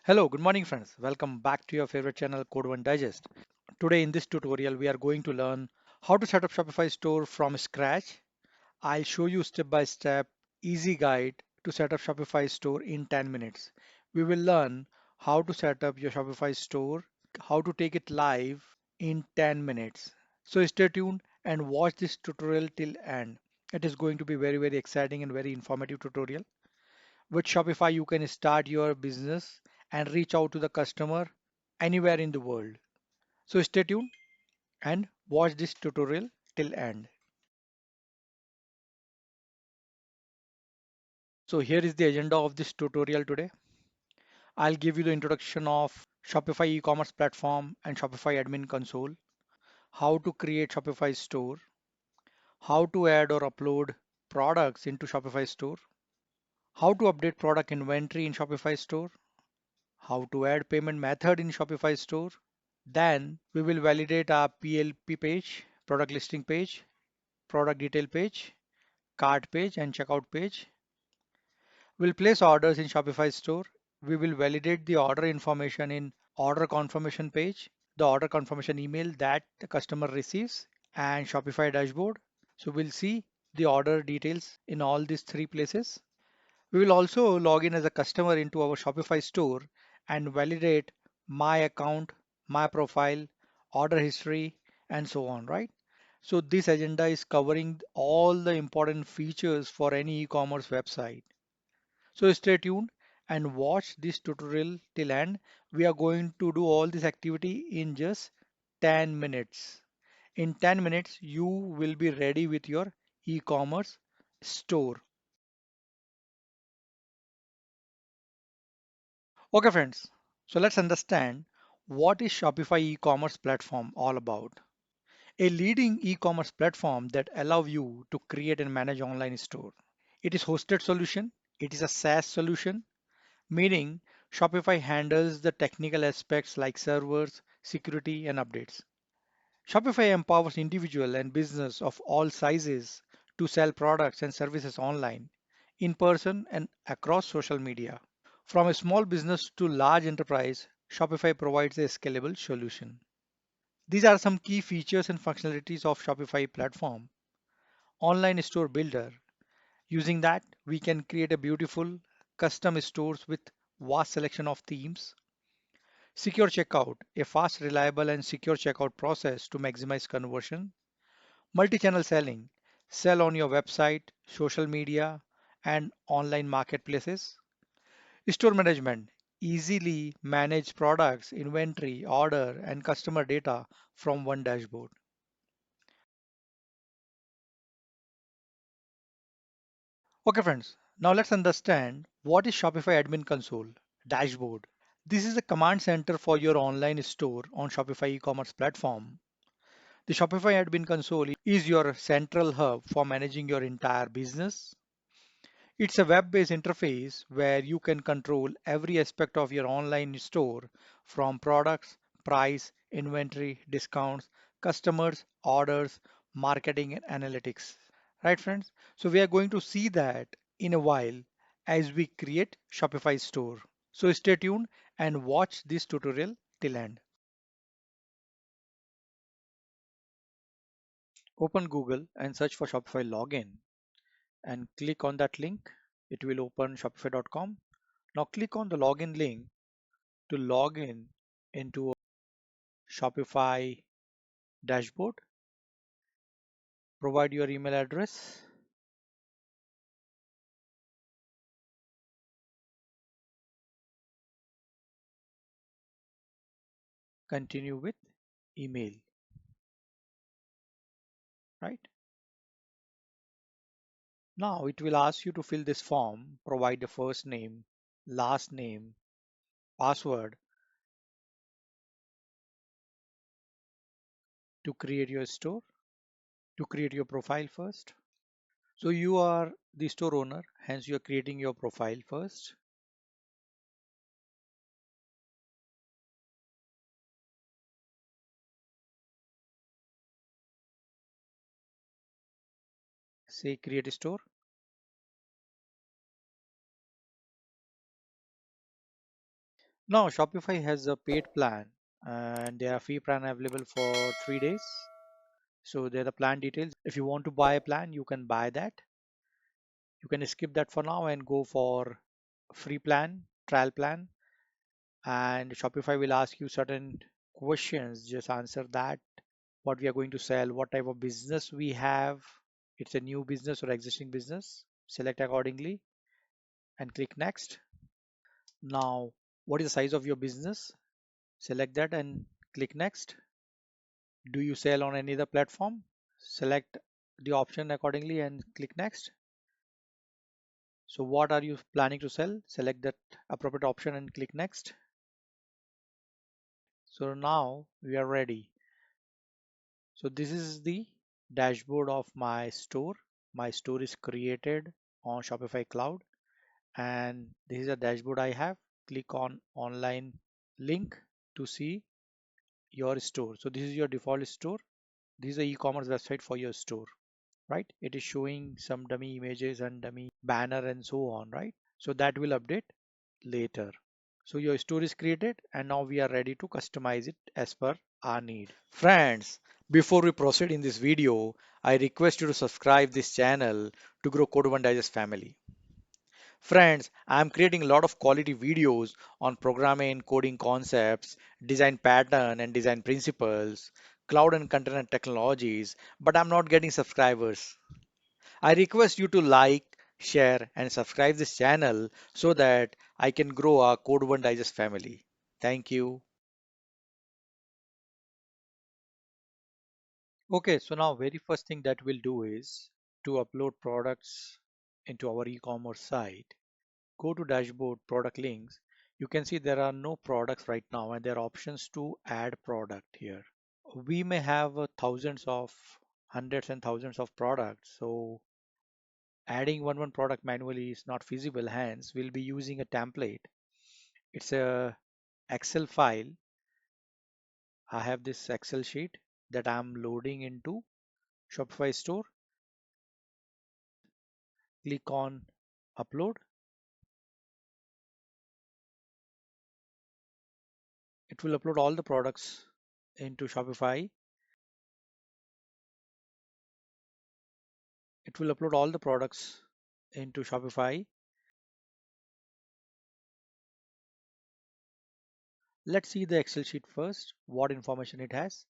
Hello, good morning friends. Welcome back to your favorite channel Code One Digest. Today in this tutorial we are going to learn how to set up Shopify store from scratch. I'll show you step by step easy guide to set up Shopify store in 10 minutes. We will learn how to set up your Shopify store, how to take it live in 10 minutes. So stay tuned and watch this tutorial till end. It is going to be very exciting and very informative tutorial. With Shopify, you can start your business and reach out to the customer anywhere in the world. So stay tuned and watch this tutorial till end. So here is the agenda of this tutorial today. I'll give you the introduction of Shopify e-commerce platform and Shopify admin console, how to create Shopify store, how to add or upload products into Shopify store, how to update product inventory in Shopify store, how to add payment method in Shopify store. Then we will validate our PLP page, product listing page, product detail page, cart page, and checkout page. We'll place orders in Shopify store. We will validate the order information in order confirmation page, the order confirmation email that the customer receives, and Shopify dashboard. So we'll see the order details in all these three places. We will also log in as a customer into our Shopify store and validate my account, my profile, order history, and so on, right? So this agenda is covering all the important features for any e-commerce website. So stay tuned and watch this tutorial till end. We are going to do all this activity in just 10 minutes. In 10 minutes, you will be ready with your e-commerce store. Okay, friends. So let's understand what is Shopify e-commerce platform all about. A leading e-commerce platform that allow you to create and manage online store. It is hosted solution. It is a SaaS solution, meaning Shopify handles the technical aspects like servers, security, and updates. Shopify empowers individual and business of all sizes to sell products and services online, in person, and across social media. From a small business to large enterprise, Shopify provides a scalable solution. These are some key features and functionalities of Shopify platform. Online store builder. Using that, we can create a beautiful custom stores with vast selection of themes. Secure checkout, a fast, reliable, and secure checkout process to maximize conversion. Multi-channel selling, sell on your website, social media, and online marketplaces. Store management, easily manage products, inventory, order, and customer data from one dashboard. Okay, friends, now let's understand what is Shopify Admin Console dashboard. This is a command center for your online store on Shopify e-commerce platform. The Shopify Admin Console is your central hub for managing your entire business. It's a web-based interface where you can control every aspect of your online store from products, price, inventory, discounts, customers, orders, marketing, and analytics. Right, friends? So we are going to see that in a while as we create Shopify store. So stay tuned and watch this tutorial till end. Open Google and search for Shopify login and click on that link. It will open shopify.com. Now click on the login link to log in into a Shopify dashboard. Provide your email address. Continue with email, right? Now it will ask you to fill this form. Provide the first name, last name, password to create your store, to create your profile first. So you are the store owner, hence you are creating your profile first. Say create a store. Now Shopify has a paid plan and there are free plan available for 3 days. So there are the plan details. If you want to buy a plan, you can buy that. You can skip that for now and go for free plan, trial plan, and Shopify will ask you certain questions. Just answer that. What we are going to sell, what type of business we have. It's a new business or existing business. Select accordingly and click next. Now, what is the size of your business? Select that and click next. Do you sell on any other platform? Select the option accordingly and click next. So what are you planning to sell? Select that appropriate option and click next. So now we are ready. So this is the dashboard of my store. My store is created on Shopify Cloud and this is a dashboard I have. Click on online link to see your store. So this is your default store. This is the e-commerce website for your store, right? It is showing some dummy images and dummy banner and so on, right? So that will update later. So your store is created and now we are ready to customize it as per our need. Friends, before we proceed in this video, I request you to subscribe this channel to grow Code One Digest family. Friends, I am creating a lot of quality videos on programming, coding concepts, design pattern and design principles, cloud and container technologies, but I'm not getting subscribers. I request you to like, share and subscribe this channel so that I can grow our Code One Digest family. Thank you. Okay, so now very first thing that we'll do is to upload products into our e-commerce site. Go to dashboard product links. You can see there are no products right now and there are options to add product here. We may have thousands of hundreds and thousands of products. So adding one product manually is not feasible. Hence, we'll be using a template. It's a Excel file. I have this Excel sheet that I'm loading into Shopify store. Click on upload. It will upload all the products into Shopify. It will upload all the products into Shopify. Let's see the Excel sheet first, what information it has.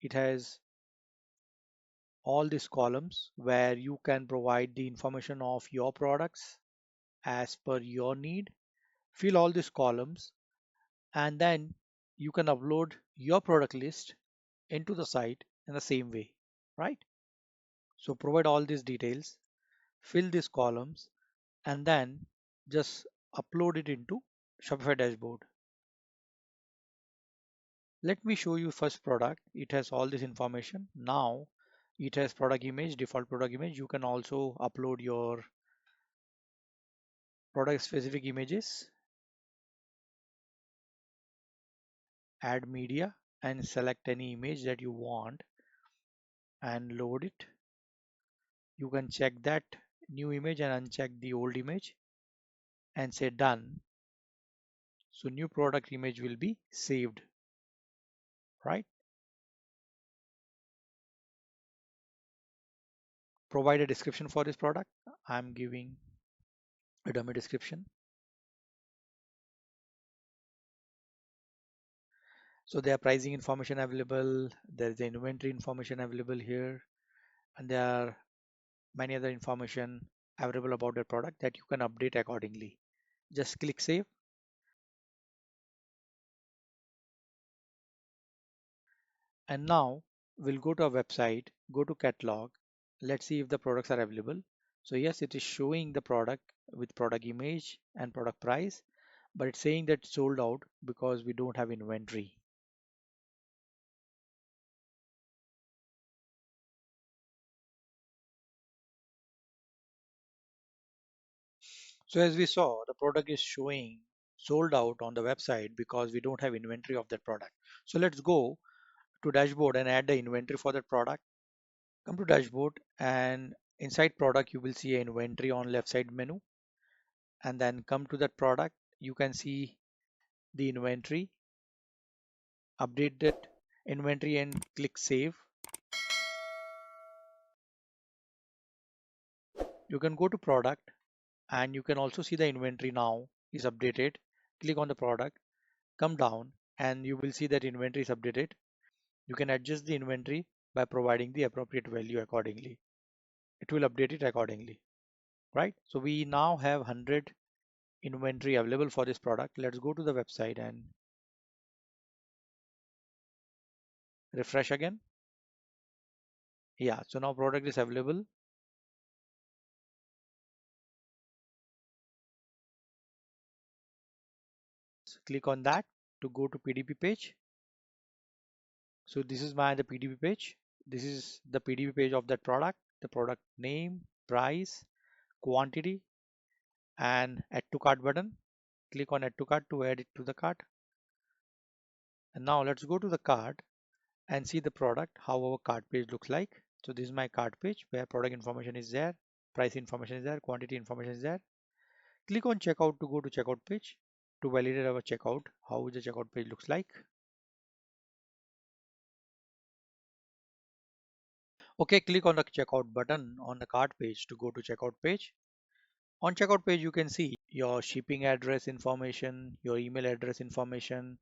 It has all these columns where you can provide the information of your products as per your need. Fill all these columns and then you can upload your product list into the site in the same way, right? So provide all these details, fill these columns and then just upload it into Shopify dashboard. Let me show you first product. It has all this information. Now it has product image, default product image. You can also upload your product specific images, add media and select any image that you want and load it. You can check that new image and uncheck the old image and say done. So new product image will be saved, right? Provide a description for this product. I'm giving a dummy description. So there are pricing information available. There is the inventory information available here, and there are many other information available about the product that you can update accordingly. Just click save. And now we'll go to our website, go to catalog. Let's see if the products are available. So yes, it is showing the product with product image and product price, but it's saying that it's sold out because we don't have inventory. So as we saw, the product is showing sold out on the website because we don't have inventory of that product. So let's go to dashboard and add the inventory for that product. Come to dashboard and inside product you will see an inventory on left side menu and then come to that product. You can see the inventory, update that inventory and click save. You can go to product and you can also see the inventory now is updated. Click on the product, come down and you will see that inventory is updated. You can adjust the inventory by providing the appropriate value accordingly. It will update it accordingly, right? So we now have 100 inventory available for this product. Let's go to the website and refresh again. Yeah, so now product is available. Click on that to go to PDP page. So this is the PDP page. This is the PDP page of that product, the product name, price, quantity, and add to cart button. Click on add to cart to add it to the cart. And now let's go to the cart and see the product, how our cart page looks like. So this is my cart page where product information is there, price information is there, quantity information is there. Click on checkout to go to checkout page to validate our checkout, how the checkout page looks like. Okay, click on the checkout button on the cart page to go to checkout page. On checkout page, you can see your shipping address information, your email address information.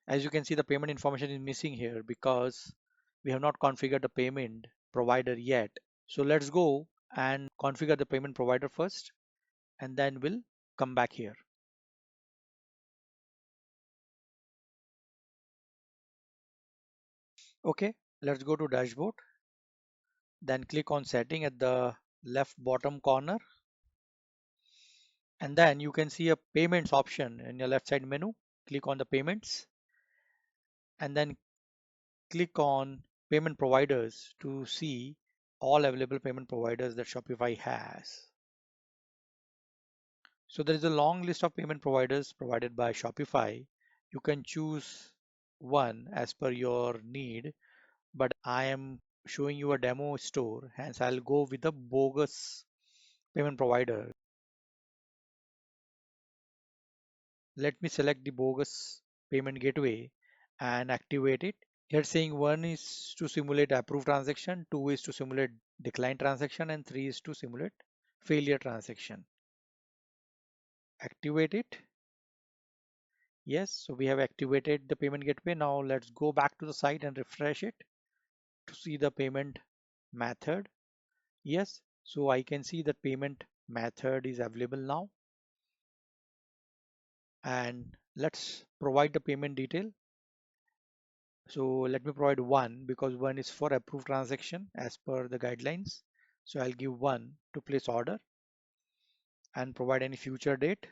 As you can see, the payment information is missing here because we have not configured the payment provider yet. So let's go and configure the payment provider first, and then we'll come back here. Okay, let's go to dashboard, then click on setting at the left bottom corner, and then you can see a payments option in your left side menu. Click on the payments and then click on payment providers to see all available payment providers that Shopify has. So there is a long list of payment providers provided by Shopify. You can choose one as per your need, but I am showing you a demo store, hence I'll go with the bogus payment provider. Let me select the bogus payment gateway and activate it. Here saying one is to simulate approved transaction, two is to simulate decline transaction, and three is to simulate failure transaction. Activate it. Yes, so we have activated the payment gateway. Now let's go back to the site and refresh it to see the payment method. Yes, so I can see that payment method is available now. And let's provide the payment detail. So let me provide one because one is for approved transaction as per the guidelines. So I'll give one to place order and provide any future date,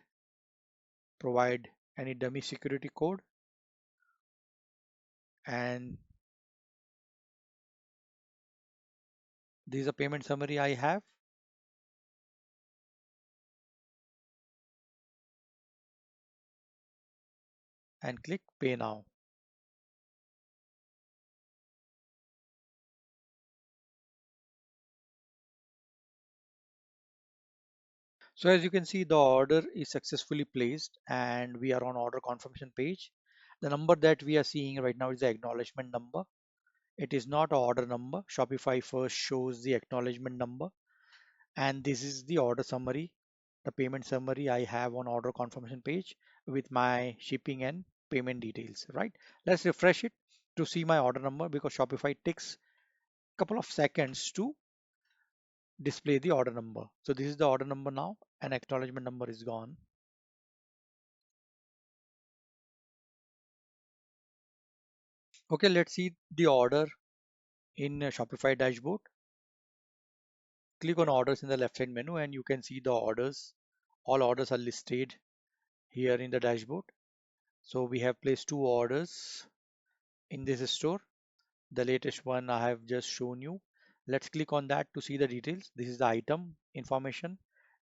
provide any dummy security code, and this is a payment summary I have, and click pay now. So as you can see, the order is successfully placed and we are on order confirmation page. The number that we are seeing right now is the acknowledgement number. It is not an order number. Shopify first shows the acknowledgement number, and this is the order summary, the payment summary I have on order confirmation page with my shipping and payment details, right? Let's refresh it to see my order number because Shopify takes a couple of seconds to display the order number. So this is the order number now and acknowledgement number is gone. Okay, let's see the order in Shopify dashboard. Click on orders in the left side menu and you can see the orders. All orders are listed here in the dashboard. So we have placed two orders in this store. The latest one I have just shown you. Let's click on that to see the details. This is the item information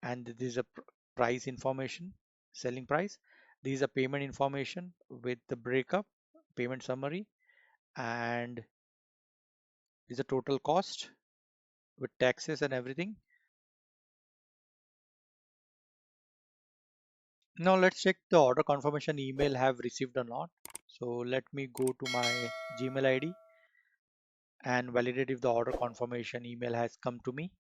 and this is a price information, selling price. This is a payment information with the breakup, payment summary, and this is a total cost with taxes and everything. Now let's check the order confirmation email have received or not. So let me go to my Gmail ID and validate if the order confirmation email has come to me.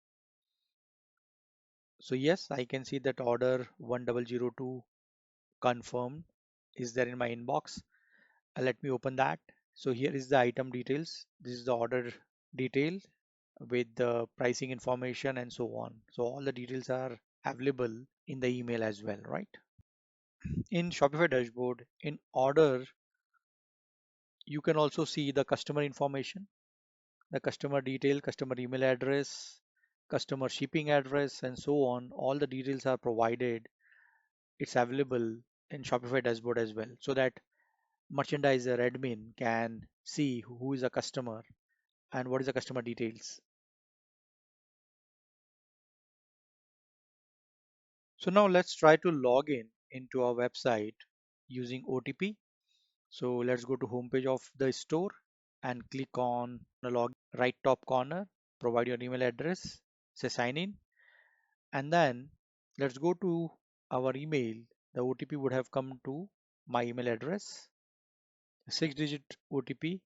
So yes, I can see that order 1002 confirmed is there in my inbox. Let me open that. So here is the item details. This is the order detail with the pricing information and so on. So all the details are available in the email as well, right? In Shopify dashboard, in order, you can also see the customer information, the customer detail, customer email address, customer shipping address, and so on. All the details are provided. It's available in Shopify dashboard as well, so that merchandiser admin can see who is a customer and what is the customer details. So now let's try to log in into our website using OTP. So let's go to homepage of the store and click on the log right top corner, provide your email address, say sign in, and then let's go to our email. The OTP would have come to my email address, 6-digit OTP.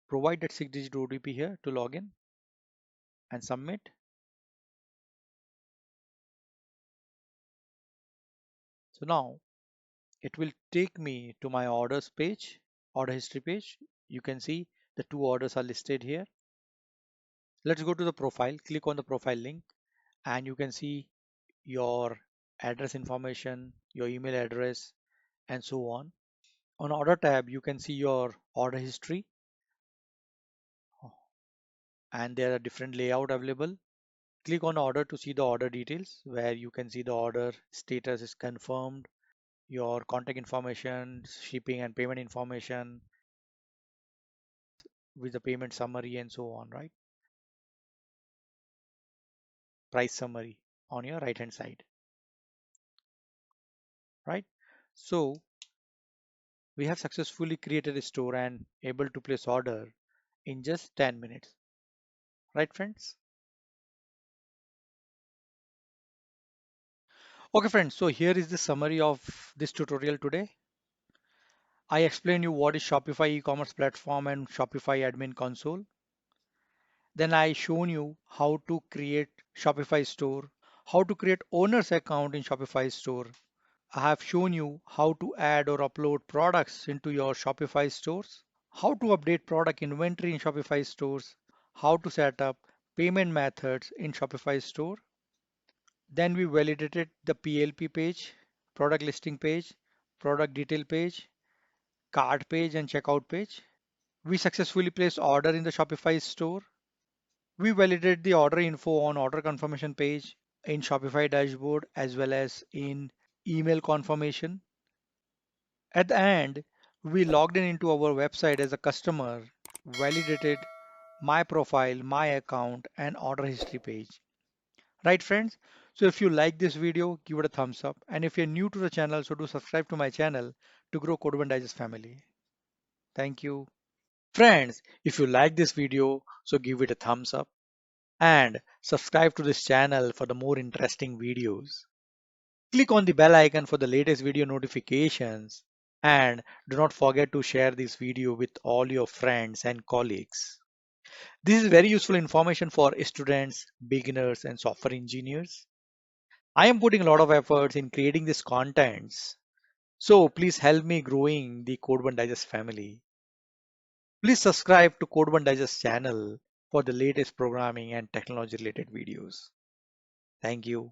Provide that 6-digit OTP here to log in and submit. So now it will take me to my orders page, order history page. You can see the two orders are listed here. Let's go to the profile, click on the profile link, and you can see your address information, your email address, and so on. On order tab, you can see your order history, and there are different layout available. Click on order to see the order details, where you can see the order status is confirmed, your contact information, shipping and payment information with the payment summary and so on, right? Price summary on your right hand side, right? So we have successfully created a store and able to place order in just 10 minutes, right friends? Okay friends, so here is the summary of this tutorial today. I explained you what is Shopify e-commerce platform and Shopify admin console. Then I shown you how to create Shopify store, how to create owner's account in Shopify store. I have shown you how to add or upload products into your Shopify stores, how to update product inventory in Shopify stores, how to set up payment methods in Shopify store. Then we validated the PLP page, product listing page, product detail page, cart page and checkout page. We successfully placed order in the Shopify store. We validated the order info on order confirmation page in Shopify dashboard as well as in email confirmation. At the end, we logged in into our website as a customer, validated my profile, my account, and order history page. Right, friends? So if you like this video, give it a thumbs up. And if you're new to the channel, so do subscribe to my channel to grow Code One Digest family. Thank you. Friends, if you like this video, so give it a thumbs up and subscribe to this channel for the more interesting videos. Click on the bell icon for the latest video notifications and do not forget to share this video with all your friends and colleagues. This is very useful information for students, beginners and software engineers. I am putting a lot of efforts in creating these contents. So please help me growing the Code One Digest family. Please subscribe to Code One Digest channel for the latest programming and technology related videos. Thank you.